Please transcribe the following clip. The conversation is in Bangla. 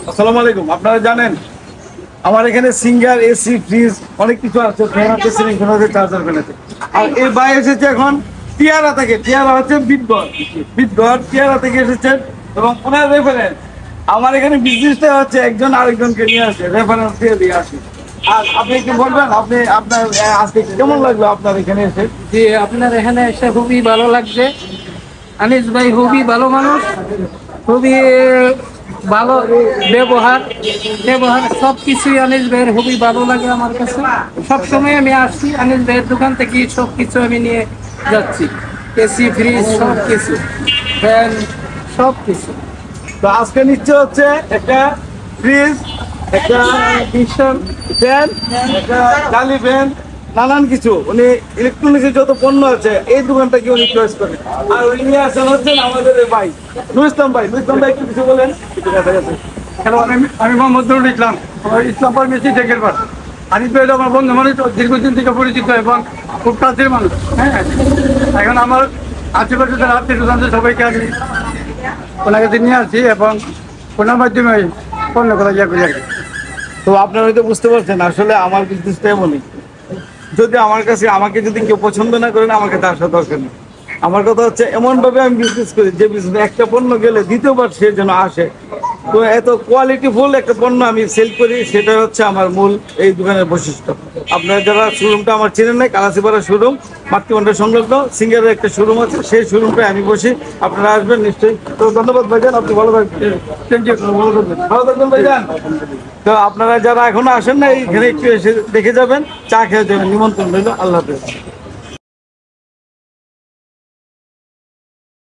আসসালামু আলাইকুম। আপনারা জানেন আমার এখানে সিঙ্গার, এসি, ফ্রিজ অনেক কিছু আছে। ফ্যান আছে, সিলিং ফ্যান আছে, চার্জার ফ্যান আছে। আর এই ভাই এসেছে এখন টিয়ারা থেকে। টিয়ারা হচ্ছে বিটগড় টিয়ারা থেকে এসেছেন এবং ওনার রেফারেন্স আমার এখানে বিজনেসটা হচ্ছে একজন আরেকজনকে নিয়ে আসে, রেফারেন্স দিয়ে আসে। আর আপনি কি বলবেন, আপনার আজকে কেমন লাগলো আপনার এখানে এসে? জি, আপনার এখানে এসে খুবই ভালো লাগছে। আনিস ভাই খুবই ভালো মানুষ, খুবই ভালো ব্যবহার সব কিছুই আনিস ভাইয়ের খুবই ভালো লাগে আমার কাছে। সবসময় আমি আসছি আনিস ভাইয়ের দোকান থেকে, সব কিছু আমি নিয়ে যাচ্ছি। এসি, ফ্রিজ, সব কিছু, ফ্যান, সব কিছু। তো আজকে নিচ্ছে হচ্ছে একটা ফ্রিজ, একটা ভীষণ ফ্যান, একটা টালি ফ্যান, নানান কিছু উনি ইলেকট্রনিক্সের যত পণ্য আছে এই দোকানটাকে উনি চয়েস করেন। আর উনি নিয়ে আসেন হচ্ছেন আমাদের এই ভাই নুর ইসলাম ভাই। নুর ইসলাম ভাই একটু কিছু বলেন। একটু কাছাকাছি। হ্যালো, আমি মোহাম্মদ নুরুল ইসলাম, ইসলাম ফার্মেসি টেকের পার। আনিস ভাই আমার বন্ধু মানুষ, দীর্ঘদিন থেকে পরিচিত এবং খুব কাছের মানুষ। হ্যাঁ, এখন আমার আশেপাশে যারা আত্মীয় স্বজন সবাইকে আমি ওনার কাছে নিয়ে আসি এবং ওনার মাধ্যমে পণ্য করা ইয়ে করি আর কি। তো আপনারা হয়তো বুঝতে পারছেন আসলে আমার বিজনেসটা এমনই। যদি আমাকে যদি কেউ পছন্দ না করেন, আমাকে তার সাথে দরকার নেই। আমার কথা হচ্ছে এমন ভাবে আমি বিজনেস করি যে বিজনেস একটা পণ্য গেলে দ্বিতীয়বার সে যেন আসে। তো এত কোয়ালিটিফুল একটা পণ্য আমি সেল করি, সেটা হচ্ছে আমার মূল এই দোকানের বৈশিষ্ট্য। আপনারা যারা শোরুমটা আমার চেনেন নাই, কালাসিপাড়া শোরুম, মাতৃমন্ডল সংলগ্ন সিঙ্গারের একটা শোরুম আছে, সেই শোরুমটায় আমি বসি। আপনারা আসবেন নিশ্চয়ই। তো ধন্যবাদ ভাইজান, আপনি ভালো থাকবেন। থ্যাংক ইউ, ভালো থাকবেন ভাইজান। তো আপনারা যারা এখনো আসেন না, এইখানে একটু এসে দেখে যাবেন, চা খেয়ে যাবেন, নিমন্ত্রণ রইল। আল্লাহ হাফেজ।